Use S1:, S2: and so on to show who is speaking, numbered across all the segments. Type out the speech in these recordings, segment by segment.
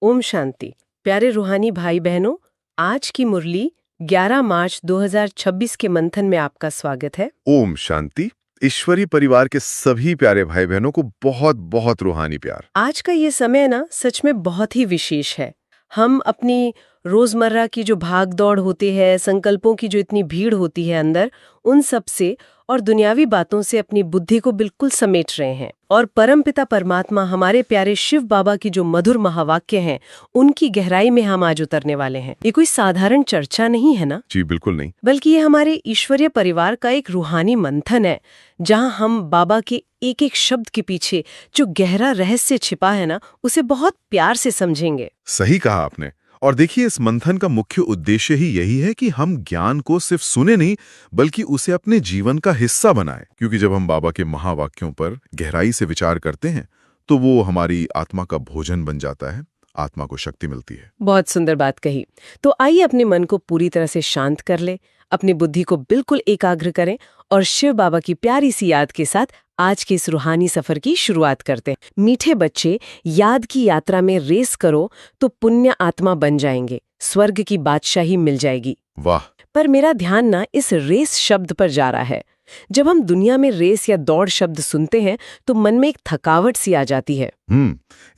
S1: ओम शांति। प्यारे रूहानी भाई बहनों, आज की मुरली 11 मार्च 2026 के मंथन में आपका स्वागत है।
S2: ओम शांति। ईश्वरी परिवार के सभी प्यारे भाई बहनों को बहुत बहुत रूहानी प्यार।
S1: आज का ये समय ना सच में बहुत ही विशेष है। हम अपनी रोजमर्रा की जो भाग दौड़ होती है, संकल्पों की जो इतनी भीड़ होती है अंदर, उन सब से और दुनियावी बातों से अपनी बुद्धि को बिल्कुल समेट रहे हैं। और परमपिता परमात्मा, हमारे प्यारे शिव बाबा की जो मधुर महावाक्य हैं, उनकी गहराई में हम आज उतरने वाले हैं। ये कोई साधारण चर्चा नहीं है ना?
S2: जी बिल्कुल नहीं।
S1: बल्कि ये हमारे ईश्वरीय परिवार का एक रूहानी मंथन है, जहां हम बाबा के एक एक शब्द के पीछे जो गहरा रहस्य छिपा है ना, उसे बहुत प्यार से समझेंगे।
S2: सही कहा आपने। और देखिए, इस मंथन का मुख्य उद्देश्य ही यही है कि हम ज्ञान को सिर्फ सुने नहीं, बल्कि उसे अपने जीवन का हिस्सा बनाएं। क्योंकि जब हम बाबा के महावाक्यों पर गहराई से विचार करते हैं, तो वो हमारी आत्मा का भोजन बन जाता है, आत्मा को शक्ति मिलती है।
S1: बहुत सुंदर बात कही। तो आइए अपने मन को पूरी तरह से शांत कर ले, अपनी बुद्धि को बिल्कुल एकाग्र करें और शिव बाबा की प्यारी सी याद के साथ आज के इस रूहानी सफर की शुरुआत करते हैं। मीठे बच्चे, याद की यात्रा में रेस करो तो पुण्य आत्मा बन जाएंगे, स्वर्ग की बादशाही मिल जाएगी।
S2: वाह।
S1: पर मेरा ध्यान ना इस रेस शब्द पर जा रहा है। जब हम दुनिया में रेस या दौड़ शब्द सुनते हैं तो मन में एक थकावट सी आ जाती है।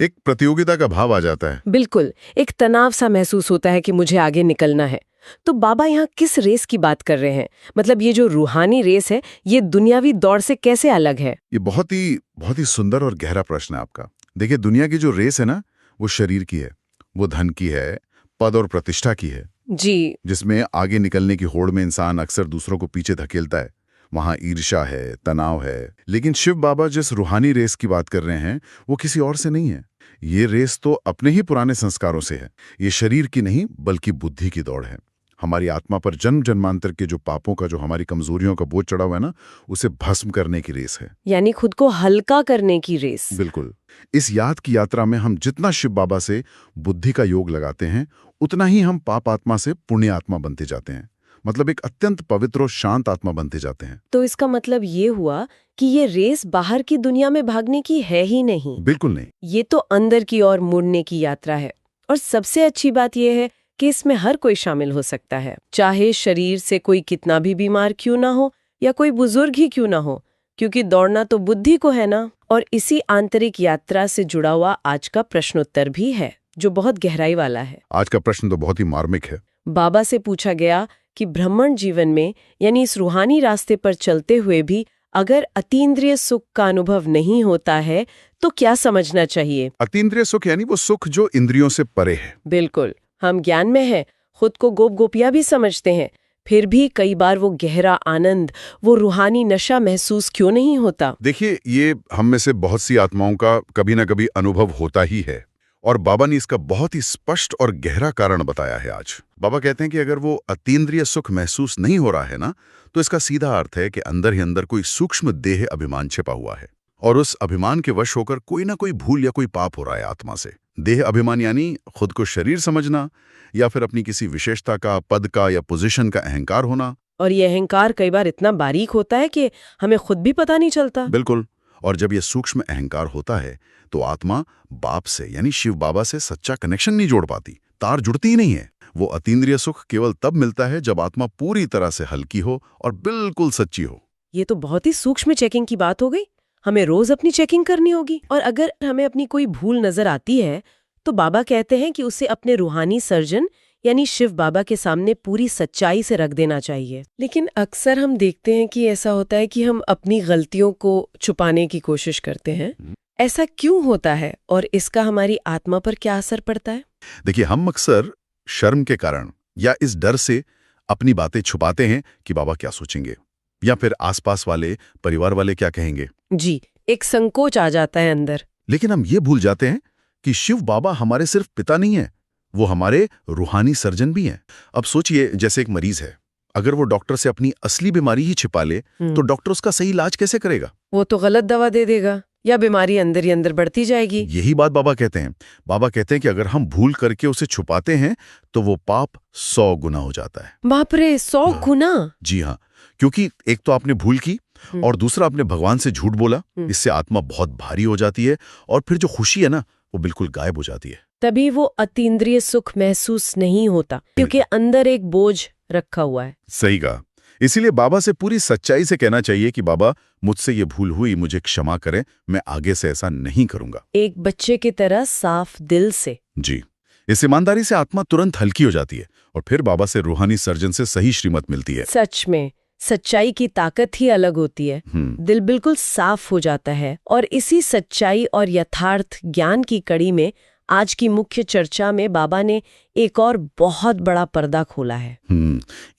S2: एक प्रतियोगिता का भाव आ जाता है।
S1: बिल्कुल, एक तनाव सा महसूस होता है कि मुझे आगे निकलना है। तो बाबा यहाँ किस रेस की बात कर रहे हैं? मतलब ये जो रूहानी रेस है, ये दुनियावी दौड़ से कैसे अलग है?
S2: ये बहुत ही सुंदर और गहरा प्रश्न है आपका। देखिए, दुनिया की जो रेस है ना, वो शरीर की है, वो धन की है, पद और प्रतिष्ठा की है
S1: जी।
S2: जिसमें आगे निकलने की होड़ में इंसान अक्सर दूसरों को पीछे धकेलता है। वहां ईर्ष्या है, तनाव है। लेकिन शिव बाबा जिस रूहानी रेस की बात कर रहे हैं, वो किसी और से नहीं है। ये रेस तो अपने ही पुराने संस्कारों से है। ये शरीर की नहीं, बल्कि बुद्धि की दौड़ है। हमारी आत्मा पर जन्म जन्मांतर के जो पापों का, जो हमारी कमजोरियों का बोझ चढ़ा हुआ है ना, उसे भस्म करने की रेस है।
S1: यानी खुद को हल्का करने की रेस।
S2: बिल्कुल। इस याद की यात्रा में हम जितना शिव बाबा से बुद्धि का योग लगाते हैं, उतना ही हम पाप आत्मा से पुण्य आत्मा बनते जाते हैं। मतलब एक अत्यंत पवित्र और शांत आत्मा बनते जाते हैं।
S1: तो इसका मतलब ये हुआ कि ये रेस बाहर की दुनिया में भागने की है ही नहीं।
S2: बिल्कुल नहीं।
S1: ये तो अंदर की ओर मुड़ने की यात्रा है। और सबसे अच्छी बात यह है कि इसमें हर कोई शामिल हो सकता है, चाहे शरीर से कोई कितना भी बीमार क्यों ना हो या कोई बुजुर्ग ही क्यों ना हो, क्योंकि दौड़ना तो बुद्धि को है ना। और इसी आंतरिक यात्रा से जुड़ा हुआ आज का प्रश्नोत्तर भी है, जो बहुत गहराई वाला है।
S2: आज का प्रश्न तो बहुत ही मार्मिक है।
S1: बाबा से पूछा गया कि ब्राह्मण जीवन में, यानी इस रूहानी रास्ते पर चलते हुए भी अगर अतीन्द्रिय सुख का अनुभव नहीं होता है तो क्या समझना चाहिए?
S2: अतीन्द्रिय सुख यानी वो सुख जो इंद्रियों से परे है।
S1: बिल्कुल। हम ज्ञान में हैं, खुद को गोप गोपियां भी समझते हैं, फिर भी कई बार वो गहरा आनंद, वो रूहानी नशा महसूस क्यों नहीं होता?
S2: देखिए, ये हम में से बहुत सी आत्माओं का कभी ना कभी अनुभव होता ही है। और बाबा ने इसका बहुत ही स्पष्ट और गहरा कारण बताया है आज। बाबा कहते हैं कि अगर वो अतीन्द्रिय सुख महसूस नहीं हो रहा है ना, तो इसका सीधा अर्थ है कि अंदर ही अंदर कोई सूक्ष्म देह अभिमान छिपा हुआ है, और उस अभिमान के वश होकर कोई ना कोई भूल या कोई पाप हो रहा है आत्मा से। देह अभिमान यानी खुद को शरीर समझना, या फिर अपनी किसी विशेषता का, पद का या पोजीशन का अहंकार होना।
S1: और ये अहंकार कई बार इतना बारीक होता है कि हमें खुद भी पता नहीं चलता।
S2: बिल्कुल। और जब ये सूक्ष्म अहंकार होता है, तो आत्मा बाप से यानी शिव बाबा से सच्चा कनेक्शन नहीं जोड़ पाती, तार जुड़ती ही नहीं है। वो अतीन्द्रिय सुख केवल तब मिलता है जब आत्मा पूरी तरह से हल्की हो और बिल्कुल सच्ची हो।
S1: ये तो बहुत ही सूक्ष्म चेकिंग की बात हो गई। हमें रोज अपनी चेकिंग करनी होगी, और अगर हमें अपनी कोई भूल नजर आती है तो बाबा कहते हैं कि उसे अपने रूहानी सर्जन यानी शिव बाबा के सामने पूरी सच्चाई से रख देना चाहिए। लेकिन अक्सर हम देखते हैं कि ऐसा होता है कि हम अपनी गलतियों को छुपाने की कोशिश करते हैं। ऐसा क्यों होता है और इसका हमारी आत्मा पर क्या असर पड़ता है?
S2: देखिए, हम अक्सर शर्म के कारण या इस डर से अपनी बातें छुपाते हैं कि बाबा क्या सोचेंगे, या फिर आसपास वाले, परिवार वाले क्या कहेंगे।
S1: जी, एक संकोच आ जाता है अंदर।
S2: लेकिन हम ये भूल जाते हैं कि शिव बाबा हमारे सिर्फ पिता नहीं है, वो हमारे रूहानी सर्जन भी हैं। अब सोचिए, जैसे एक मरीज है, अगर वो डॉक्टर से अपनी असली बीमारी ही छिपा ले, तो डॉक्टर उसका सही इलाज कैसे करेगा? वो
S1: तो गलत दवा दे देगा या बीमारी अंदर ही अंदर बढ़ती जाएगी।
S2: यही बात बाबा कहते हैं। बाबा कहते हैं कि अगर हम भूल करके उसे छुपाते हैं, तो वो पाप 100 गुना हो जाता है।
S1: बाप रे, 100 गुना?
S2: जी हाँ, क्योंकि एक तो आपने भूल की, और दूसरा आपने भगवान से झूठ बोला। इससे आत्मा बहुत भारी हो जाती है, और फिर जो खुशी है ना, वो बिल्कुल गायब हो जाती है।
S1: तभी वो अतीन्द्रिय सुख महसूस नहीं होता, क्योंकि अंदर एक बोझ रखा हुआ है।
S2: सही कहा। इसीलिए बाबा से पूरी सच्चाई से कहना चाहिए कि बाबा, मुझसे ये भूल हुई, मुझे क्षमा करें, मैं आगे से ऐसा नहीं करूंगा।
S1: एक बच्चे की तरह साफ दिल से।
S2: जी, इस ईमानदारी से आत्मा तुरंत हल्की हो जाती है और फिर बाबा से रूहानी सर्जन से सही श्रीमत मिलती है।
S1: सच में सच्चाई की ताकत ही अलग होती है। दिल बिल्कुल साफ हो जाता है। और इसी सच्चाई और यथार्थ ज्ञान की कड़ी में आज की मुख्य चर्चा में बाबा ने एक और बहुत बड़ा पर्दा खोला है।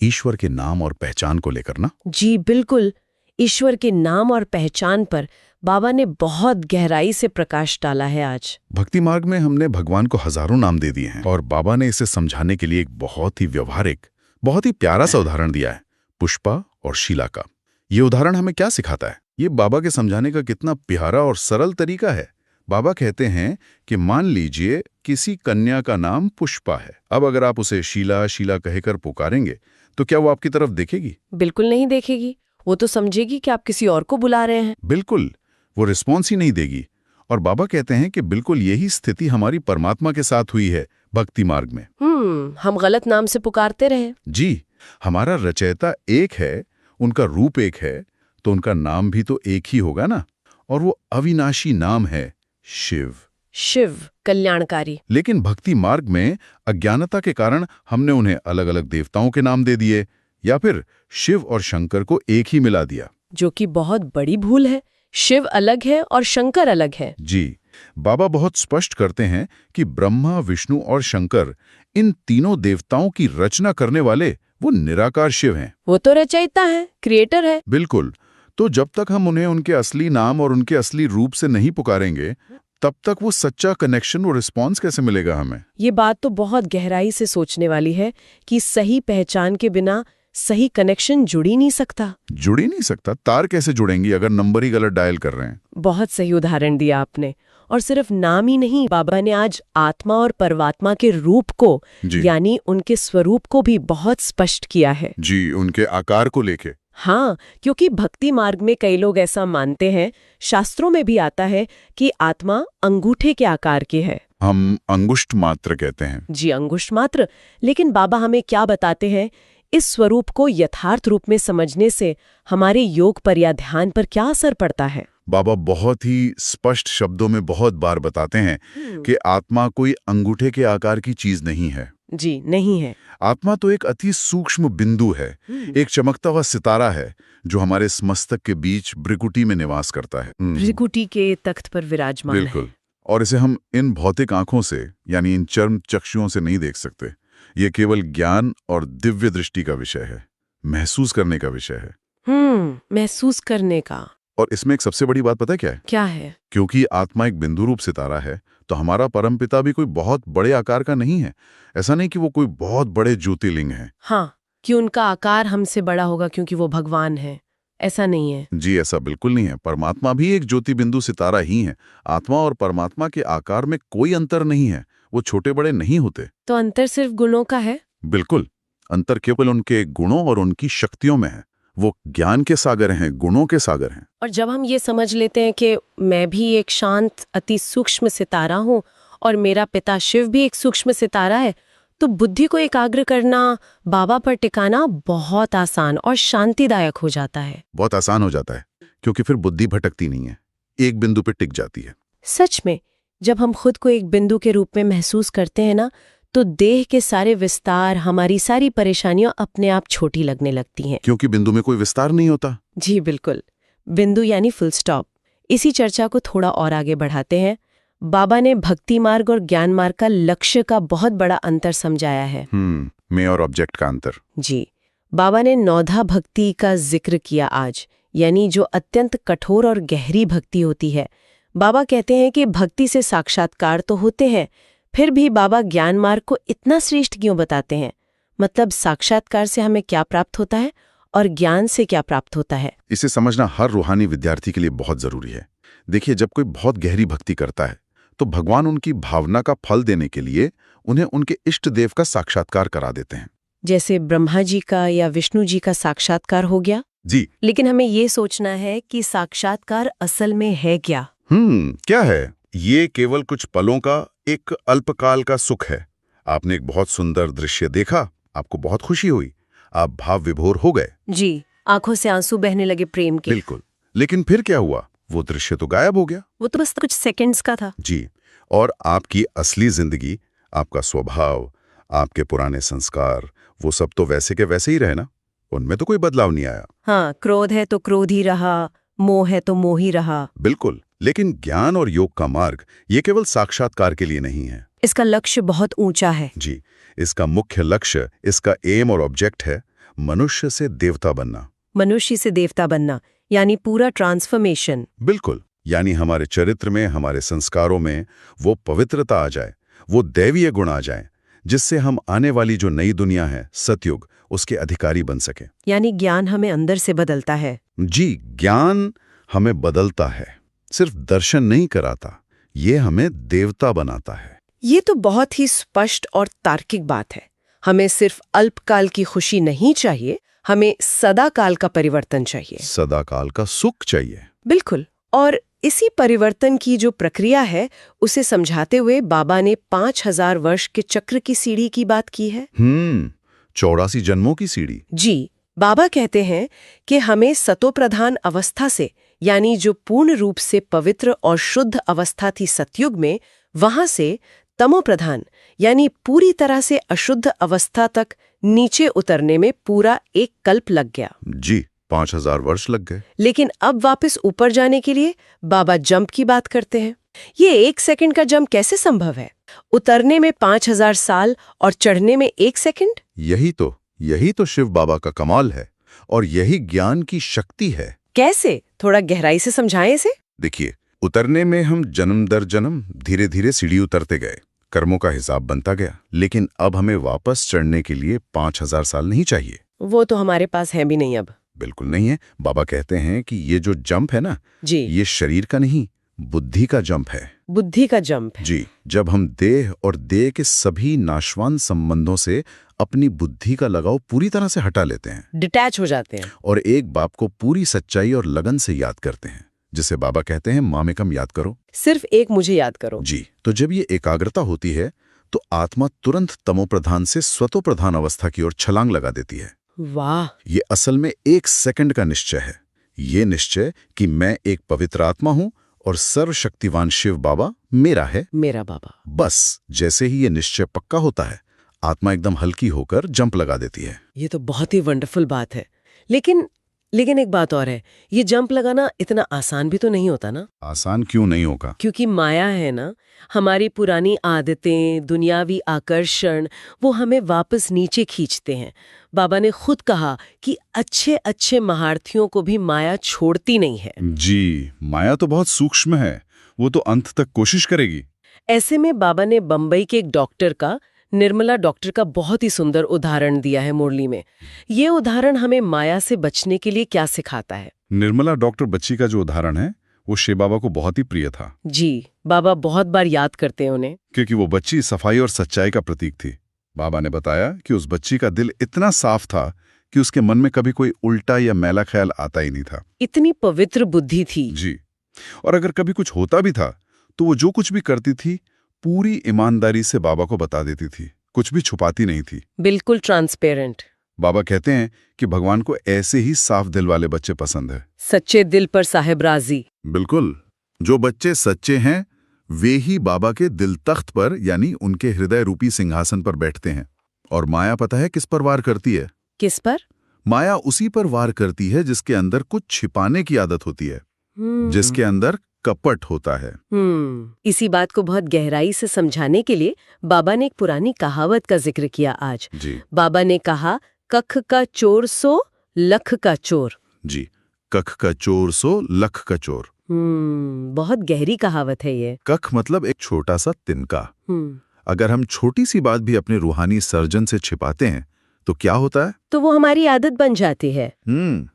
S2: ईश्वर के नाम और पहचान को लेकर ना?
S1: जी बिल्कुल, ईश्वर के नाम और पहचान पर बाबा ने बहुत गहराई से प्रकाश डाला है। आज
S2: भक्ति मार्ग में हमने भगवान को हजारों नाम दे दिए हैं और बाबा ने इसे समझाने के लिए एक बहुत ही व्यवहारिक, बहुत ही प्यारा सा उदाहरण दिया है, पुष्पा और शीला का। ये उदाहरण हमें क्या सिखाता है? ये बाबा के समझाने का कितना प्यारा और सरल तरीका है। बाबा कहते हैं कि मान लीजिए किसी कन्या का नाम पुष्पा है। अब अगर आप उसे शीला शीला कहकर पुकारेंगे तो क्या वो आपकी तरफ देखेगी?
S1: बिल्कुल नहीं देखेगी। वो तो समझेगी कि आप किसी और को बुला रहे हैं।
S2: बिल्कुल, वो रिस्पॉन्स ही नहीं देगी। और बाबा कहते हैं कि बिल्कुल यही स्थिति हमारी परमात्मा के साथ हुई है भक्ति मार्ग में।
S1: हम गलत नाम से पुकारते रहे।
S2: जी, हमारा रचयिता एक है, उनका रूप एक है, तो उनका नाम भी तो एक ही होगा ना। और वो अविनाशी नाम है शिव।
S1: शिव कल्याणकारी।
S2: लेकिन भक्ति मार्ग में अज्ञानता के कारण हमने उन्हें अलग अलग देवताओं के नाम दे दिए या फिर शिव और शंकर को एक ही मिला दिया,
S1: जो कि बहुत बड़ी भूल है। शिव अलग है और शंकर अलग है।
S2: जी, बाबा बहुत स्पष्ट करते हैं कि ब्रह्मा, विष्णु और शंकर, इन तीनों देवताओं की रचना करने वाले वो निराकार शिव हैं।
S1: वो तो रचयिता है, क्रिएटर है।
S2: बिल्कुल। तो जब तक हम उन्हें उनके असली नाम और उनके असली रूप से नहीं पुकारेंगे, तब तक वो सच्चा कनेक्शन और रिस्पॉन्स कैसे मिलेगा हमें?
S1: ये बात तो बहुत गहराई से सोचने वाली है कि सही पहचान के बिना सही कनेक्शन जुड़ ही नहीं सकता।
S2: जुड़ ही नहीं सकता? तार कैसे जुड़ेंगी अगर नंबर ही गलत डायल कर रहे हैं?
S1: बहुत सही उदाहरण दिया आपने। और सिर्फ नाम ही नहीं, बाबा ने आज आत्मा और परमात्मा के रूप को, यानी उनके स्वरूप को भी बहुत स्पष्ट किया है।
S2: जी, उनके आकार को लेके।
S1: हाँ, क्योंकि भक्ति मार्ग में कई लोग ऐसा मानते हैं, शास्त्रों में भी आता है कि आत्मा अंगूठे के आकार की है।
S2: हम अंगुष्ठ मात्र कहते हैं।
S1: जी, अंगुष्ठ मात्र। लेकिन बाबा हमें क्या बताते हैं? इस स्वरूप को यथार्थ रूप में समझने से हमारे योग पर या ध्यान पर क्या असर पड़ता है?
S2: बाबा बहुत ही स्पष्ट शब्दों में बहुत बार बताते हैं कि आत्मा कोई अंगूठे के आकार की चीज नहीं है।
S1: जी, नहीं है।
S2: आत्मा तो एक अति सूक्ष्म बिंदु है, एक चमकता हुआ सितारा है जो हमारे मस्तक के बीच भ्रिकुटी में निवास करता है।
S1: भ्रिकुटी के तख्त पर विराजमान है।
S2: बिल्कुल। और इसे हम इन भौतिक आंखों से, यानी इन चर्म चक्षुओं से नहीं देख सकते। ये केवल ज्ञान और दिव्य दृष्टि का विषय है, महसूस करने का विषय है।
S1: महसूस करने का।
S2: और इसमें एक सबसे बड़ी बात पता है क्या है?
S1: क्या है?
S2: क्योंकि आत्मा एक बिंदु रूप सितारा है, तो हमारा परमपिता भी कोई बहुत बड़े आकार का नहीं है। ऐसा नहीं कि वो कोई बहुत बड़े ज्योतिर्लिंग है।
S1: हाँ, कि उनका आकार हमसे बड़ा होगा क्योंकि वो भगवान है, ऐसा नहीं है।
S2: जी, ऐसा बिल्कुल नहीं है। परमात्मा भी एक ज्योति बिंदु सितारा ही है। आत्मा और परमात्मा के आकार में कोई अंतर नहीं है, वो छोटे बड़े नहीं होते।
S1: तो अंतर सिर्फ गुणों का है?
S2: बिल्कुल, अंतर केवल उनके गुणों और उनकी शक्तियों में है। वो ज्ञान के सागर हैं, गुणों के सागर हैं।
S1: और जब हम ये समझ लेते हैं कि मैं भी एक शांत अति सूक्ष्म सितारा हूँ और मेरा पिता शिव भी एक सूक्ष्म सितारा है, तो बुद्धि को एकाग्र करना, बाबा पर टिकाना बहुत आसान और शांतिदायक हो जाता है।
S2: बहुत आसान हो जाता है, क्योंकि फिर बुद्धि भटकती नहीं है, एक बिंदु पे टिक जाती है।
S1: सच में, जब हम खुद को एक बिंदु के रूप में महसूस करते हैं ना, तो देह के सारे विस्तार, हमारी सारी परेशानियां अपने आप छोटी लगने लगती हैं।
S2: क्योंकि बिंदु में कोई विस्तार नहीं होता।
S1: जी बिल्कुल, बिंदु यानी फुल स्टॉप। इसी चर्चा को थोड़ा और आगे बढ़ाते हैं। बाबा ने भक्ति मार्ग और ज्ञान मार्ग का लक्ष्य का बहुत बड़ा अंतर समझाया है।
S2: मैं और ऑब्जेक्ट का अंतर।
S1: जी, बाबा ने नौधा भक्ति का जिक्र किया आज, यानी जो अत्यंत कठोर और गहरी भक्ति होती है। बाबा कहते हैं कि भक्ति से साक्षात्कार तो होते हैं, फिर भी बाबा ज्ञान मार्ग को इतना श्रेष्ठ क्यों बताते हैं? मतलब साक्षात्कार से हमें क्या प्राप्त होता है और ज्ञान से क्या प्राप्त होता है?
S2: इसे समझना हर रूहानी विद्यार्थी के लिए बहुत जरूरी है। देखिए, जब कोई बहुत गहरी भक्ति करता है तो भगवान उनकी भावना का फल देने के लिए उन्हें उनके इष्ट देव का साक्षात्कार करा देते हैं।
S1: जैसे ब्रह्मा जी का या विष्णु जी का साक्षात्कार हो गया।
S2: जी,
S1: लेकिन हमें ये सोचना है कि साक्षात्कार असल में है क्या?
S2: क्या है? ये केवल कुछ पलों का एक अल्पकाल का सुख है। आपने एक बहुत सुंदर दृश्य देखा, आपको बहुत खुशी हुई, आप भाव विभोर हो गए।
S1: जी, आंखों से आंसू बहने लगे प्रेम के।
S2: बिल्कुल। लेकिन फिर क्या हुआ? वो दृश्य तो गायब हो गया।
S1: वो तो बस कुछ सेकंड्स का था।
S2: जी। और आपकी असली जिंदगी, आपका स्वभाव, आपके पुराने संस्कार, वो सब तो वैसे के वैसे ही रहे ना। उनमें तो कोई बदलाव नहीं आया।
S1: हाँ, क्रोध है तो क्रोध ही रहा, मोह है तो मोह ही रहा।
S2: बिल्कुल। लेकिन ज्ञान और योग का मार्ग ये केवल साक्षात्कार के लिए नहीं है।
S1: इसका लक्ष्य बहुत ऊंचा है।
S2: जी। इसका मुख्य लक्ष्य, इसका एम और ऑब्जेक्ट है मनुष्य से देवता बनना।
S1: मनुष्य से देवता बनना, यानी पूरा ट्रांसफॉर्मेशन।
S2: बिल्कुल। यानी हमारे चरित्र में, हमारे संस्कारों में वो पवित्रता आ जाए, वो दैवीय गुण आ जाए, जिससे हम आने वाली जो नई दुनिया है, सतयुग, उसके अधिकारी बन सके।
S1: यानी ज्ञान हमें अंदर से बदलता है।
S2: जी, ज्ञान हमें बदलता है, सिर्फ दर्शन नहीं कराता, ये हमें देवता बनाता है।
S1: ये तो बहुत ही स्पष्ट और तार्किक बात है। हमें सिर्फ अल्पकाल की खुशी नहीं चाहिए, हमें सदाकाल का परिवर्तन चाहिए।
S2: सदाकाल का सुख चाहिए।
S1: बिल्कुल। और इसी परिवर्तन की जो प्रक्रिया है, उसे समझाते हुए बाबा ने 5000 वर्ष के चक्र की सीढ़ी की बात की है।
S2: 84 जन्मों की सीढ़ी।
S1: जी, बाबा कहते हैं कि हमें सतोप्रधान अवस्था से, यानी जो पूर्ण रूप से पवित्र और शुद्ध अवस्था थी सतयुग में, वहां से तमोप्रधान, यानी पूरी तरह से अशुद्ध अवस्था तक नीचे उतरने में पूरा एक कल्प लग गया।
S2: जी, 5000 वर्ष लग गए।
S1: लेकिन अब वापस ऊपर जाने के लिए बाबा जंप की बात करते हैं। ये 1 सेकंड का जंप कैसे संभव है? उतरने में 5000 साल और चढ़ने में 1 सेकंड?
S2: यही तो शिव बाबा का कमाल है, और यही ज्ञान की शक्ति है।
S1: कैसे? थोड़ा गहराई से समझाएं इसे।
S2: देखिए, उतरने में हम जन्म दर जन्म धीरे धीरे सीढ़ी उतरते गए, कर्मों का हिसाब बनता गया। लेकिन अब हमें वापस चढ़ने के लिए 5000 साल नहीं चाहिए।
S1: वो तो हमारे पास है भी नहीं अब।
S2: बिल्कुल नहीं है। बाबा कहते हैं कि ये जो जंप है ना,
S1: जी,
S2: ये शरीर का नहीं, बुद्धि का जंप है।
S1: बुद्धि का जंप है।
S2: जी, जब हम देह और देह के सभी नाशवान संबंधों से अपनी बुद्धि का लगाव पूरी तरह से हटा लेते हैं,
S1: डिटैच हो जाते हैं,
S2: और एक बाप को पूरी सच्चाई और लगन से याद करते हैं, जिसे बाबा कहते हैं माँ में कम याद करो,
S1: सिर्फ एक मुझे याद करो।
S2: जी। तो जब ये एकाग्रता होती है तो आत्मा तुरंत तमोप्रधान से स्वतोप्रधान अवस्था की ओर छलांग लगा देती है।
S1: वाह!
S2: ये असल में 1 सेकंड का निश्चय है। ये निश्चय कि मैं एक पवित्र आत्मा हूं और सर्वशक्तिवान शिव बाबा मेरा है,
S1: मेरा बाबा।
S2: बस जैसे ही ये निश्चय पक्का होता है, आत्मा एकदम हल्की होकर जंप लगा देती है।
S1: ये तो बहुत ही वंडरफुल बात है। लेकिन एक बात और है, ये जंप लगाना इतना आसान भी तो नहीं होता ना?
S2: आसान क्यों नहीं होगा?
S1: क्योंकि माया है ना, हमारी पुरानी आदतें, दुनियावी आकर्षण, वो हमें वापस नीचे खींचते हैं। बाबा ने खुद कहा कि अच्छे अच्छे महारथियों को भी माया छोड़ती नहीं है।
S2: जी, माया तो बहुत सूक्ष्म है, वो तो अंत तक कोशिश करेगी।
S1: ऐसे में बाबा ने बंबई के एक डॉक्टर का, निर्मला डॉक्टर का बहुत ही सुंदर उदाहरण दिया है मुरली में। ये उदाहरण हमें माया से बचने के लिए क्या सिखाता है?
S2: निर्मला डॉक्टर बच्ची का जो उदाहरण है, वो शिव बाबा को बहुत ही प्रिय था।
S1: जी, बाबा बहुत बार याद करते हैं उन्हें,
S2: क्योंकि वो बच्ची सफाई और सच्चाई का प्रतीक थी। बाबा ने बताया कि उस बच्ची का दिल इतना साफ था कि उसके मन में कभी कोई उल्टा या मैला ख्याल आता ही नहीं था।
S1: इतनी पवित्र बुद्धि थी।
S2: जी, और अगर कभी कुछ होता भी था तो वो जो कुछ भी करती थी पूरी ईमानदारी से बाबा को बता देती थी, कुछ भी छुपाती नहीं थी।
S1: बिल्कुल ट्रांसपेरेंट।
S2: बाबा कहते हैं कि भगवान को ऐसे ही साफ दिल वाले बच्चे पसंद है।
S1: सच्चे दिल पर साहेब राजी।
S2: बिल्कुल। जो बच्चे सच्चे हैं वे ही बाबा के दिल तख्त पर, यानी उनके हृदय रूपी सिंहासन पर बैठते हैं। और माया पता है किस पर वार करती है?
S1: किस पर?
S2: माया उसी पर वार करती है जिसके अंदर कुछ छिपाने की आदत होती है, जिसके अंदर कपट होता है।
S1: इसी बात को बहुत गहराई से समझाने के लिए बाबा ने एक पुरानी कहावत का जिक्र किया आज।
S2: जी।
S1: बाबा ने कहा, कख का चोर सो लख का चोर।
S2: जी, कख का चोर सो लख का चोर।
S1: बहुत गहरी कहावत है ये।
S2: कख मतलब एक छोटा सा तिनका। अगर हम छोटी सी बात भी अपने रूहानी सर्जन से छिपाते हैं तो क्या होता है?
S1: तो वो हमारी आदत बन जाती है।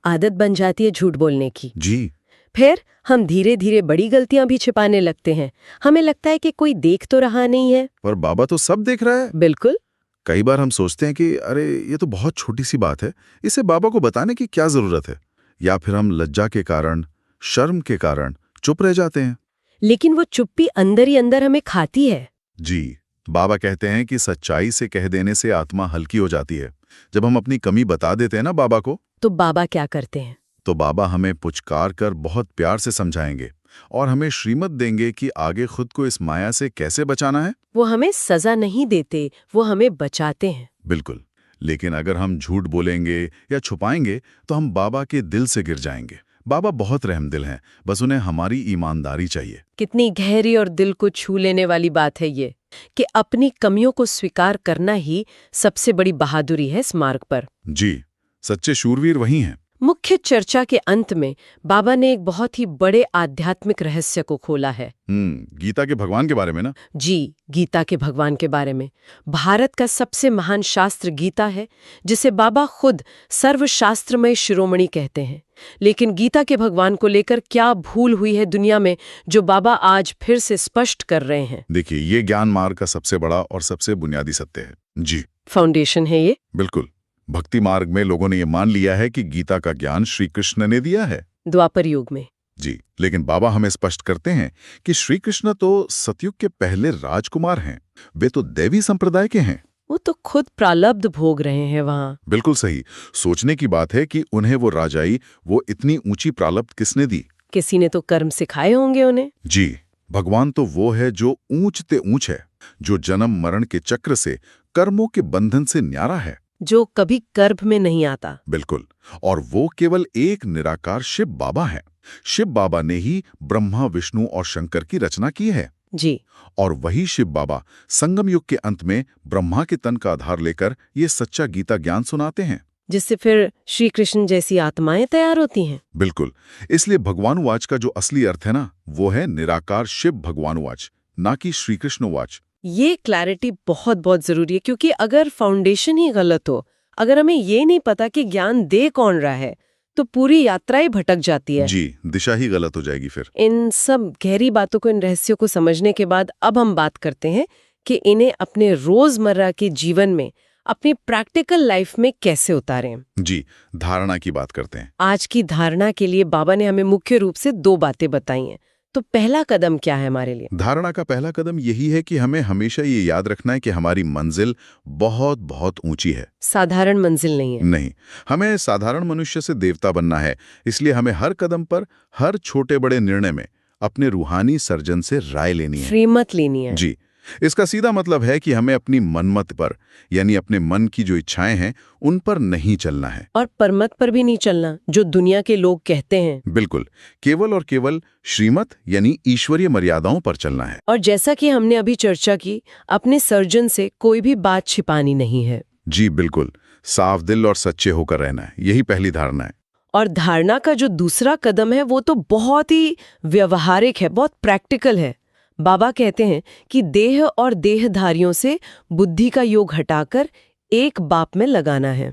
S1: आदत बन जाती है झूठ बोलने की।
S2: जी।
S1: फिर हम धीरे धीरे बड़ी गलतियां भी छिपाने लगते हैं। हमें लगता है कि कोई देख तो रहा नहीं है।
S2: पर बाबा तो सब देख रहा है।
S1: बिल्कुल।
S2: कई बार हम सोचते हैं कि अरे ये तो बहुत छोटी सी बात है, इसे बाबा को बताने की क्या जरूरत है, या फिर हम लज्जा के कारण, शर्म के कारण चुप रह जाते हैं।
S1: लेकिन वो चुप्पी अंदर ही अंदर हमें खाती है।
S2: जी, बाबा कहते हैं कि सच्चाई से कह देने से आत्मा हल्की हो जाती है। जब हम अपनी कमी बता देते हैं ना बाबा को,
S1: तो बाबा क्या करते हैं?
S2: तो बाबा हमें पुचकार कर बहुत प्यार से समझाएंगे और हमें श्रीमत देंगे कि आगे खुद को इस माया से कैसे बचाना है।
S1: वो हमें सजा नहीं देते, वो हमें बचाते हैं।
S2: बिल्कुल। लेकिन अगर हम झूठ बोलेंगे या छुपाएंगे तो हम बाबा के दिल से गिर जाएंगे। बाबा बहुत रहमदिल हैं, बस उन्हें हमारी ईमानदारी चाहिए।
S1: कितनी गहरी और दिल को छू लेने वाली बात है ये, कि अपनी कमियों को स्वीकार करना ही सबसे बड़ी बहादुरी है इस मार्ग पर।
S2: जी, सच्चे शूरवीर वही हैं।
S1: मुख्य चर्चा के अंत में बाबा ने एक बहुत ही बड़े आध्यात्मिक रहस्य को खोला है।
S2: गीता के भगवान के बारे में ना?
S1: जी, गीता के भगवान के बारे में। भारत का सबसे महान शास्त्र गीता है, जिसे बाबा खुद सर्वशास्त्रमय शिरोमणि कहते हैं। लेकिन गीता के भगवान को लेकर क्या भूल हुई है दुनिया में, जो बाबा आज फिर से स्पष्ट कर रहे हैं?
S2: देखिए, ये ज्ञान मार्ग का सबसे बड़ा और सबसे बुनियादी सत्य है। जी,
S1: फाउंडेशन है ये।
S2: बिल्कुल। भक्ति मार्ग में लोगों ने ये मान लिया है कि गीता का ज्ञान श्री कृष्ण ने दिया है,
S1: द्वापर युग में।
S2: जी, लेकिन बाबा हमें स्पष्ट करते हैं कि श्री कृष्ण तो सतयुग के पहले राजकुमार हैं। वे तो दैवी संप्रदाय के हैं।
S1: वो तो खुद प्रालब्ध भोग रहे हैं वहाँ।
S2: बिल्कुल सही। सोचने की बात है कि उन्हें वो राजाई, वो इतनी ऊंची प्रालब्ध किसने दी?
S1: किसी ने तो कर्म सिखाए होंगे उन्हें।
S2: जी, भगवान तो वो है जो ऊंचते ऊंच है, जो जन्म मरण के चक्र से, कर्मों के बंधन से न्यारा है,
S1: जो कभी गर्भ में नहीं आता।
S2: बिल्कुल। और वो केवल एक निराकार शिव बाबा हैं। शिव बाबा ने ही ब्रह्मा, विष्णु और शंकर की रचना की है।
S1: जी।
S2: और वही शिव बाबा संगम युग के अंत में ब्रह्मा के तन का आधार लेकर ये सच्चा गीता ज्ञान सुनाते हैं,
S1: जिससे फिर श्री कृष्ण जैसी आत्माएं तैयार होती हैं।
S2: बिल्कुल। इसलिए भगवानुवाच का जो असली अर्थ है ना, वो है निराकार शिव भगवानुवाच, ना कि श्री कृष्णवाच।
S1: ये क्लैरिटी बहुत बहुत जरूरी है, क्योंकि अगर फाउंडेशन ही गलत हो, अगर हमें ये नहीं पता कि ज्ञान दे कौन रहा है, तो पूरी यात्रा ही भटक जाती है।
S2: जी, दिशा ही गलत हो जाएगी फिर।
S1: इन सब गहरी बातों को, इन रहस्यों को समझने के बाद अब हम बात करते हैं कि इन्हें अपने रोजमर्रा के जीवन में, अपनी प्रैक्टिकल लाइफ में कैसे उतारें।
S2: जी, धारणा की बात करते हैं।
S1: आज की धारणा के लिए बाबा ने हमें मुख्य रूप से 2 बातें बताई हैं। तो पहला कदम क्या है हमारे लिए?
S2: धारणा का पहला कदम यही है कि हमें हमेशा ये याद रखना है कि हमारी मंजिल बहुत बहुत ऊंची है।
S1: साधारण मंजिल नहीं है।
S2: नहीं, हमें साधारण मनुष्य से देवता बनना है। इसलिए हमें हर कदम पर, हर छोटे बड़े निर्णय में अपने रूहानी सर्जन से राय लेनी है,
S1: श्रीमत लेनी है।
S2: जी। इसका सीधा मतलब है कि हमें अपनी मनमत पर, यानी अपने मन की जो इच्छाएं हैं, उन पर नहीं चलना है।
S1: और परमत पर भी नहीं चलना, जो दुनिया के लोग कहते हैं।
S2: बिल्कुल। केवल और केवल श्रीमत यानी ईश्वरीय मर्यादाओं पर चलना है।
S1: और जैसा कि हमने अभी चर्चा की, अपने सर्जन से कोई भी बात छिपानी नहीं है।
S2: जी बिल्कुल। साफ दिल और सच्चे होकर रहना है, यही पहली धारणा है।
S1: और धारणा का जो दूसरा कदम है, वो तो बहुत ही व्यवहारिक है, बहुत प्रैक्टिकल है। बाबा कहते हैं कि देह और देहधारियों से बुद्धि का योग हटाकर एक बाप में लगाना है।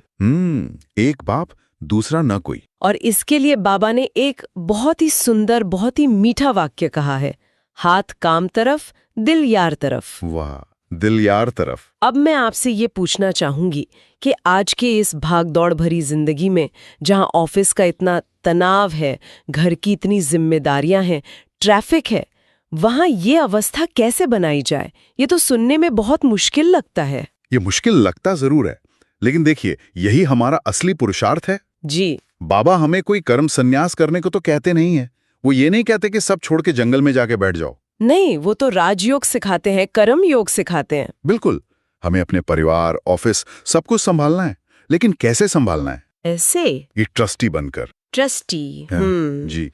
S2: एक बाप, दूसरा न कोई।
S1: और इसके लिए बाबा ने एक बहुत ही सुंदर, बहुत ही मीठा वाक्य कहा है, हाथ काम तरफ, दिल यार तरफ।
S2: वाह, दिल यार तरफ।
S1: अब मैं आपसे ये पूछना चाहूंगी कि आज के इस भागदौड़ भरी जिंदगी में, जहां ऑफिस का इतना तनाव है, घर की इतनी जिम्मेदारियां हैं, ट्रैफिक है, वहां ये अवस्था कैसे बनाई जाए? ये तो सुनने में बहुत मुश्किल लगता है।
S2: ये मुश्किल लगता जरूर है, लेकिन देखिए, यही हमारा असली पुरुषार्थ है।
S1: जी।
S2: बाबा हमें कोई कर्म संन्यास करने को तो कहते नहीं है। वो ये नहीं कहते कि सब छोड़ के जंगल में जाके बैठ जाओ।
S1: नहीं, वो तो राजयोग सिखाते हैं, कर्म योग सिखाते हैं।
S2: बिल्कुल। हमें अपने परिवार, ऑफिस, सब कुछ संभालना है, लेकिन कैसे संभालना है?
S1: ऐसे?
S2: ये ट्रस्टी बनकर।
S1: ट्रस्टी।
S2: जी।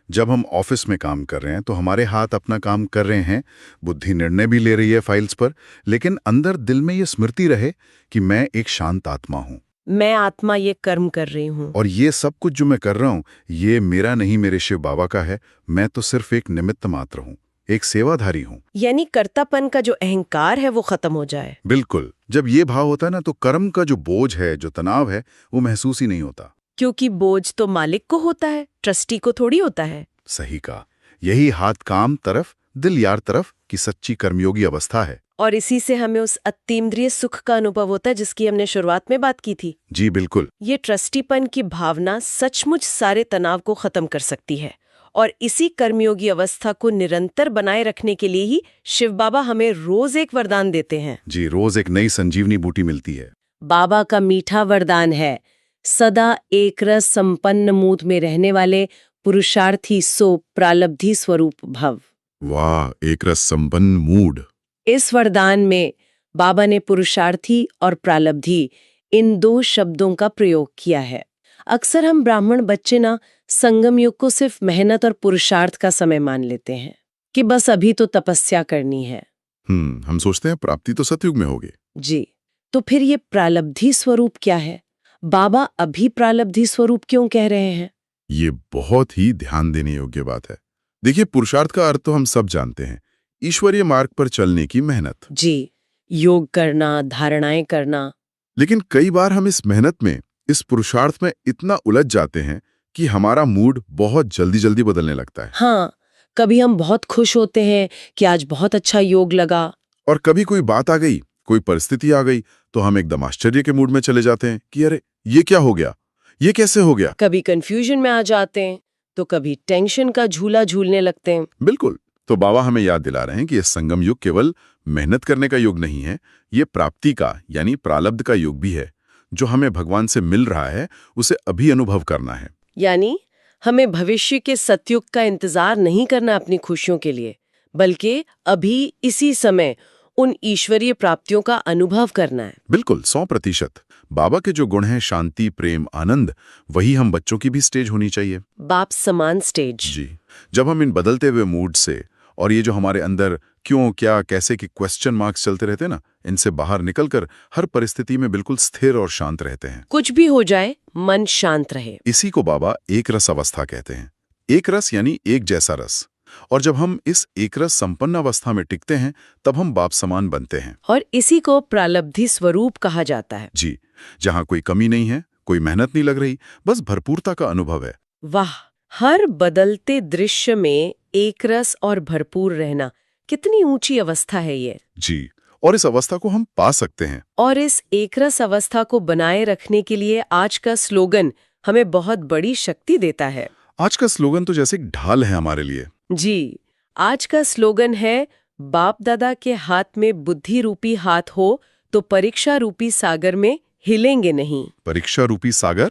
S2: जब हम ऑफिस में काम कर रहे हैं तो हमारे हाथ अपना काम कर रहे हैं, बुद्धि निर्णय भी ले रही है फाइल्स पर, लेकिन अंदर दिल में ये स्मृति रहे कि मैं एक शांत आत्मा हूँ।
S1: मैं आत्मा ये कर्म कर रही हूँ।
S2: और ये सब कुछ जो मैं कर रहा हूँ, ये मेरा नहीं, मेरे शिव बाबा का है। मैं तो सिर्फ एक निमित्त मात्र हूँ, एक सेवाधारी हूँ।
S1: यानी कर्तापन का जो अहंकार है वो खत्म हो जाए।
S2: बिल्कुल। जब ये भाव होता है ना, तो कर्म का जो बोझ है, जो तनाव है, वो महसूस ही नहीं होता।
S1: क्योंकि बोझ तो मालिक को होता है, ट्रस्टी को थोड़ी होता है।
S2: सही कहा। यही हाथ काम तरफ, दिल यार तरफ की सच्ची कर्मयोगी अवस्था है।
S1: और इसी से हमें उस अतीन्द्रिय सुख का अनुभव होता है जिसकी हमने शुरुआत में बात की थी।
S2: जी बिल्कुल।
S1: ये ट्रस्टीपन की भावना सचमुच सारे तनाव को खत्म कर सकती है और इसी कर्मयोगी अवस्था को निरंतर बनाए रखने के लिए ही शिव बाबा हमें रोज एक वरदान देते हैं।
S2: जी, रोज एक नई संजीवनी बूटी मिलती है।
S1: बाबा का मीठा वरदान है, सदा एक रस संपन्न मूड में रहने वाले पुरुषार्थी सो प्रालब्धि स्वरूप भव।
S2: वाह, एक रस संपन्न मूड।
S1: इस वरदान में बाबा ने पुरुषार्थी और प्रालब्धि इन दो शब्दों का प्रयोग किया है। अक्सर हम ब्राह्मण बच्चे ना संगम युग को सिर्फ मेहनत और पुरुषार्थ का समय मान लेते हैं कि बस अभी तो तपस्या करनी है।
S2: हम सोचते हैं प्राप्ति तो सतयुग में होगी।
S1: जी, तो फिर ये प्रालब्धि स्वरूप क्या है? बाबा अभी प्रालब्धि स्वरूप क्यों कह रहे हैं?
S2: ये बहुत ही ध्यान देने योग्य बात है। देखिए, पुरुषार्थ का अर्थ तो हम सब जानते हैं, ईश्वरीय मार्ग पर चलने की मेहनत।
S1: जी, योग करना, धारणाएं करना।
S2: लेकिन कई बार हम इस मेहनत में, इस पुरुषार्थ में इतना उलझ जाते हैं कि हमारा मूड बहुत जल्दी जल्दी बदलने लगता है।
S1: हाँ, कभी हम बहुत खुश होते हैं कि आज बहुत अच्छा योग लगा,
S2: और कभी कोई बात आ गई, कोई परिस्थिति आ गई, तो हम एकदम आश्चर्य के मूड में चले जाते हैं कि अरे ये क्या हो गया, ये कैसे हो गया।
S1: कभी कंफ्यूजन में आ जाते हैं तो कभी टेंशन का झूला झूलने लगते हैं।
S2: बिल्कुल। तो बाबा हमें याद दिला रहे हैं कि ये संगम युग केवल मेहनत करने का युग नहीं है, ये प्राप्ति का यानी प्रालब्ध का युग भी है। जो हमें भगवान से मिल रहा है उसे अभी अनुभव करना है।
S1: यानी हमें भविष्य के सतयुग का इंतजार नहीं करना अपनी खुशियों के लिए, बल्कि अभी इसी समय उन ईश्वरीय प्राप्तियों का अनुभव करना है।
S2: बिल्कुल, 100%। बाबा के जो गुण हैं, शांति, प्रेम, आनंद, वही हम बच्चों की भी स्टेज होनी चाहिए।
S1: बाप समान स्टेज।
S2: जी, जब हम इन बदलते हुए मूड से और ये जो हमारे अंदर क्यों, क्या, कैसे के क्वेश्चन मार्क्स चलते रहते हैं ना, इनसे बाहर निकलकर हर परिस्थिति में बिल्कुल स्थिर और शांत रहते हैं।
S1: कुछ भी हो जाए, मन शांत रहे।
S2: इसी को बाबा एक रस अवस्था कहते हैं। एक रस यानी एक जैसा रस। और जब हम इस एक रस संपन्न अवस्था में टिकते हैं, तब हम बाप समान बनते हैं।
S1: और इसी को प्रालब्धि स्वरूप कहा जाता है।
S2: जी, जहाँ कोई कमी नहीं है, कोई मेहनत नहीं लग रही, बस भरपूरता का अनुभव है।
S1: वाह, हर बदलते दृश्य में एक रस और भरपूर रहना, कितनी ऊंची अवस्था है ये।
S2: जी, और इस अवस्था को हम पा सकते हैं।
S1: और इस एक रस अवस्था को बनाए रखने के लिए आज का स्लोगन हमें बहुत बड़ी शक्ति देता है।
S2: आज का स्लोगन तो जैसे एक ढाल है हमारे लिए।
S1: जी, आज का स्लोगन है, बाप दादा के हाथ में बुद्धि रूपी हाथ हो तो परीक्षा रूपी सागर में हिलेंगे नहीं।
S2: परीक्षा रूपी सागर?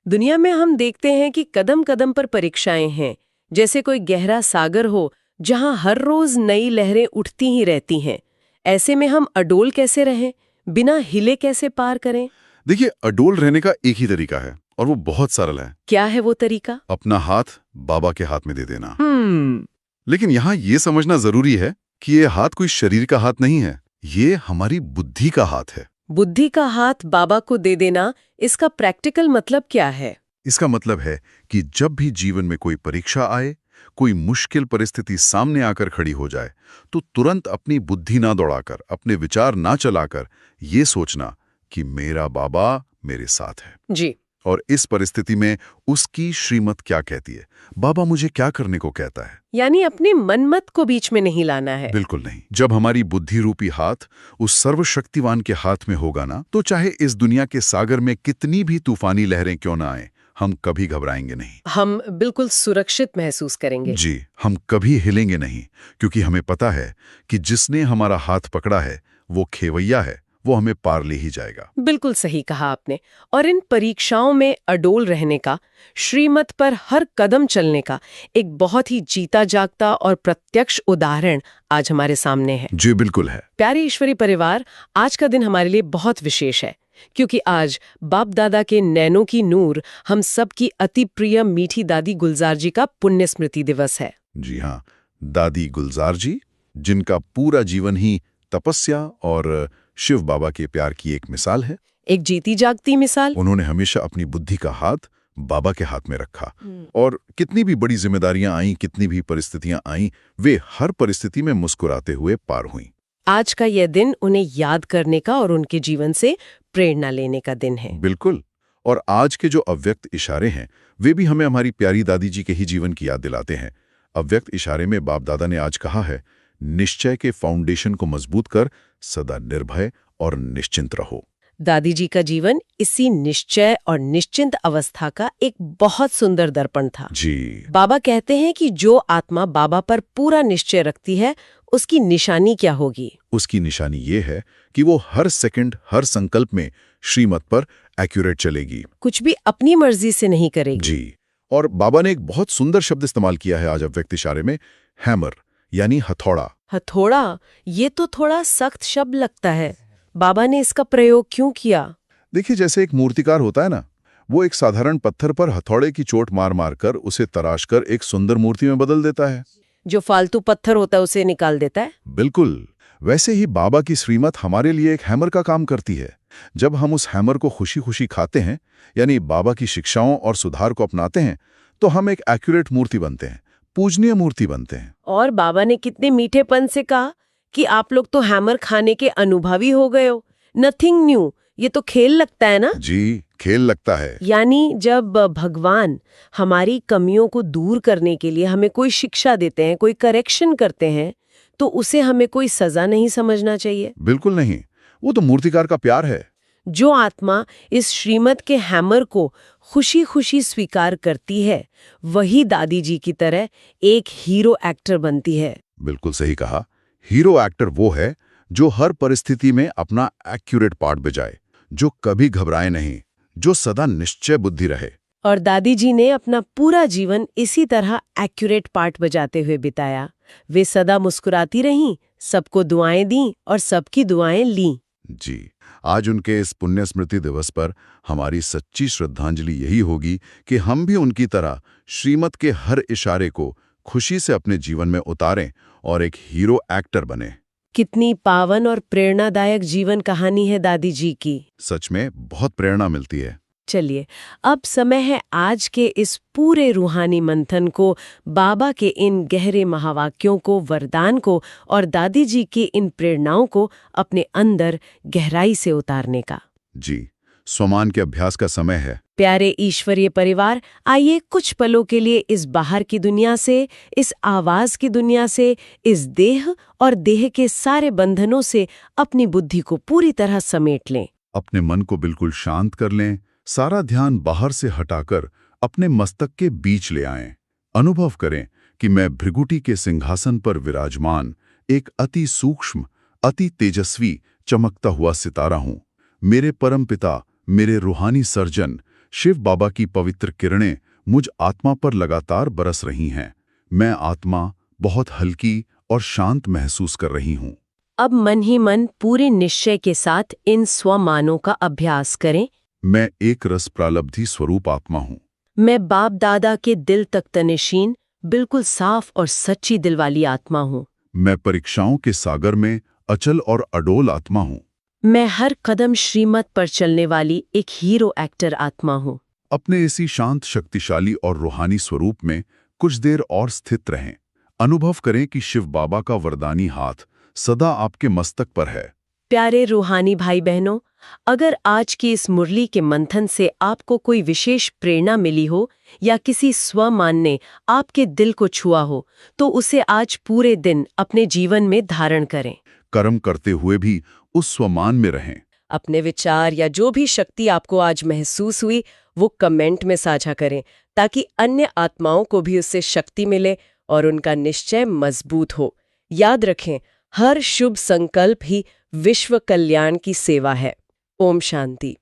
S1: दुनिया में हम देखते हैं कि कदम कदम पर परीक्षाएं हैं, जैसे कोई गहरा सागर हो जहां हर रोज नई लहरें उठती ही रहती हैं। ऐसे में हम अडोल कैसे रहें, बिना हिले कैसे पार करें?
S2: देखिए, अडोल रहने का एक ही तरीका है और वो बहुत सरल है।
S1: क्या है वो तरीका?
S2: अपना हाथ बाबा के हाथ में दे देना। लेकिन यहाँ ये समझना जरूरी है कि ये हाथ कोई शरीर का हाथ नहीं है, ये हमारी बुद्धि का हाथ है।
S1: बुद्धि का हाथ बाबा को दे देना, इसका प्रैक्टिकल मतलब क्या है?
S2: इसका मतलब है कि जब भी जीवन में कोई परीक्षा आए, कोई मुश्किल परिस्थिति सामने आकर खड़ी हो जाए, तो तुरंत अपनी बुद्धि ना दौड़ाकर, अपने विचार ना चलाकर ये सोचना कि मेरा बाबा मेरे साथ है।
S1: जी।
S2: और इस परिस्थिति में उसकी श्रीमत क्या कहती है, बाबा मुझे क्या करने को कहता है।
S1: यानी अपने मनमत को बीच में नहीं लाना है।
S2: बिल्कुल नहीं। जब हमारी बुद्धि रूपी हाथ उस सर्वशक्तिवान के हाथ में होगा ना, तो चाहे इस दुनिया के सागर में कितनी भी तूफानी लहरें क्यों ना आए, हम कभी घबराएंगे नहीं।
S1: हम बिल्कुल सुरक्षित महसूस करेंगे।
S2: जी, हम कभी हिलेंगे नहीं, क्योंकि हमें पता है कि जिसने हमारा हाथ पकड़ा है वो खेवैया है, वो हमें पार ले ही जाएगा।
S1: बिल्कुल सही कहा आपने। और इन परीक्षाओं में अडोल रहने का, श्रीमत पर हर कदम चलने का एक बहुत ही जीता जागता और प्रत्यक्ष उदाहरण आज हमारे सामने है।
S2: जी बिल्कुल है।
S1: प्यारे ईश्वरी परिवार, आज का दिन हमारे लिए बहुत विशेष है, क्योंकि आज बाप दादा के नैनों की नूर हम सब की अति प्रिय मीठी दादी गुलजार जी का पुण्य स्मृति दिवस है।
S2: जी हाँ, दादी गुलजार जी, जिनका पूरा जीवन ही तपस्या और शिव बाबा के प्यार की एक मिसाल है,
S1: एक जीती जागती मिसाल।
S2: उन्होंने हमेशा अपनी बुद्धि का हाथ बाबा के हाथ में रखा और कितनी भी बड़ी जिम्मेदारियां आईं, कितनी भी परिस्थितियां आईं, वे हर परिस्थिति में मुस्कुराते हुए पार हुईं।
S1: आज का यह दिन उन्हें याद करने का और उनके जीवन से प्रेरणा लेने का दिन है।
S2: बिल्कुल। और आज के जो अव्यक्त इशारे हैं, वे भी हमें हमारी प्यारी दादी जी के ही जीवन की याद दिलाते हैं। अव्यक्त इशारे में बाप दादा ने आज कहा है, निश्चय के फाउंडेशन को मजबूत कर सदा निर्भय और निश्चिंत रहो।
S1: दादी जी का जीवन इसी निश्चय और निश्चिंत अवस्था का एक बहुत सुंदर दर्पण था।
S2: जी।
S1: बाबा कहते हैं कि जो आत्मा बाबा पर पूरा निश्चय रखती है उसकी निशानी क्या होगी?
S2: उसकी निशानी ये है कि वो हर सेकंड, हर संकल्प में श्रीमत पर एक्यूरेट चलेगी।
S1: कुछ भी अपनी मर्जी से नहीं करेगी।
S2: जी। और बाबा ने एक बहुत सुंदर शब्द इस्तेमाल किया है आज अव्यक्त इशारे में, हैमर, यानी हथौड़ा।
S1: हथौड़ा, ये तो थोड़ा सख्त शब्द लगता है। बाबा ने इसका प्रयोग क्यों किया?
S2: देखिए, जैसे एक मूर्तिकार होता है ना, वो एक साधारण पत्थर पर हथौड़े की चोट मार मार कर उसे तराश कर एक सुंदर मूर्ति में बदल देता है।
S1: जो फालतू पत्थर होता है उसे निकाल देता है।
S2: बिल्कुल। वैसे ही बाबा की श्रीमत हमारे लिए एक हैमर का काम करती है। जब हम उस हैमर को खुशी खुशी खाते हैं, यानी बाबा की शिक्षाओं और सुधार को अपनाते हैं, तो हम एक एक्यूरेट मूर्ति बनते हैं, पूजनीय मूर्ति बनते हैं।
S1: और बाबा ने कितने मीठेपन से कहा कि आप लोग तो हैमर खाने के अनुभवी हो गए हो। नथिंग न्यू, ये तो खेल लगता है ना?
S2: जी, खेल लगता है।
S1: यानी जब भगवान हमारी कमियों को दूर करने के लिए हमें कोई शिक्षा देते हैं, कोई करेक्शन करते हैं, तो उसे हमें कोई सजा नहीं समझना चाहिए।
S2: बिल्कुल नहीं, वो तो मूर्तिकार का प्यार है।
S1: जो आत्मा इस श्रीमत के हैमर को खुशी खुशी स्वीकार करती है, वही दादी जी की तरह एक हीरो एक्टर बनती है।
S2: बिल्कुल सही कहा। हीरो एक्टर वो है जो हर परिस्थिति में अपना एक्यूरेट पार्ट बजाए, जो कभी घबराए नहीं, जो सदा निश्चय बुद्धि रहे।
S1: और दादी जी ने अपना पूरा जीवन इसी तरह एक्यूरेट पार्ट बजाते हुए बिताया। वे सदा मुस्कुराती रहीं, सबको दुआएं दी और सबकी दुआएं लीं।
S2: जी, आज उनके इस पुण्य स्मृति दिवस पर हमारी सच्ची श्रद्धांजलि यही होगी कि हम भी उनकी तरह श्रीमत के हर इशारे को खुशी से अपने जीवन में उतारें और एक हीरो एक्टर बने।
S1: कितनी पावन और प्रेरणादायक जीवन कहानी है दादी जी की।
S2: सच में बहुत प्रेरणा मिलती है।
S1: चलिए, अब समय है आज के इस पूरे रूहानी मंथन को, बाबा के इन गहरे महावाक्यों को, वरदान को और दादी जी की इन प्रेरणाओं को अपने अंदर गहराई से उतारने का।
S2: जी, स्वमान के अभ्यास का समय है।
S1: प्यारे ईश्वरीय परिवार, आइए कुछ पलों के लिए इस बाहर की दुनिया से, इस आवाज की दुनिया से, इस देह और देह के सारे बंधनों से अपनी बुद्धि को पूरी तरह समेट लें।
S2: अपने मन को बिल्कुल शांत कर लें, सारा ध्यान बाहर से हटाकर अपने मस्तक के बीच ले आएं। अनुभव करें कि मैं भृगुटी के सिंहासन पर विराजमान एक अति सूक्ष्म, अति तेजस्वी, चमकता हुआ सितारा हूं। मेरे परमपिता, मेरे रूहानी सर्जन शिव बाबा की पवित्र किरणें मुझ आत्मा पर लगातार बरस रही हैं। मैं आत्मा बहुत हल्की और शांत महसूस कर रही हूं।
S1: अब मन ही मन पूरे निश्चय के साथ इन स्वमानों का अभ्यास करें।
S2: मैं एक रस प्रालब्धि स्वरूप आत्मा हूं।
S1: मैं बाप दादा के दिल तक तनिशीन, बिल्कुल साफ और सच्ची दिल वाली आत्मा हूँ।
S2: मैं परीक्षाओं के सागर में अचल और अडोल आत्मा हूं।
S1: मैं हर कदम श्रीमत पर चलने वाली एक हीरो एक्टर आत्मा हूँ।
S2: अपने इसी शांत, शक्तिशाली और रूहानी स्वरूप में कुछ देर और स्थित रहें। अनुभव करें कि शिव बाबा का वरदानी हाथ सदा आपके मस्तक पर है।
S1: प्यारे रूहानी भाई बहनों, अगर आज की इस मुरली के मंथन से आपको कोई विशेष प्रेरणा मिली हो या किसी स्वमान ने आपके दिल को छुआ हो, तो उसे आज पूरे दिन अपने जीवन में धारण करें।
S2: कर्म करते हुए भी उस स्वमान में रहें।
S1: अपने विचार या जो भी शक्ति आपको आज महसूस हुई, वो कमेंट में साझा करें, ताकि अन्य आत्माओं को भी उससे शक्ति मिले और उनका निश्चय मजबूत हो। याद रखें, हर शुभ संकल्प ही विश्व कल्याण की सेवा है। ओम शांति।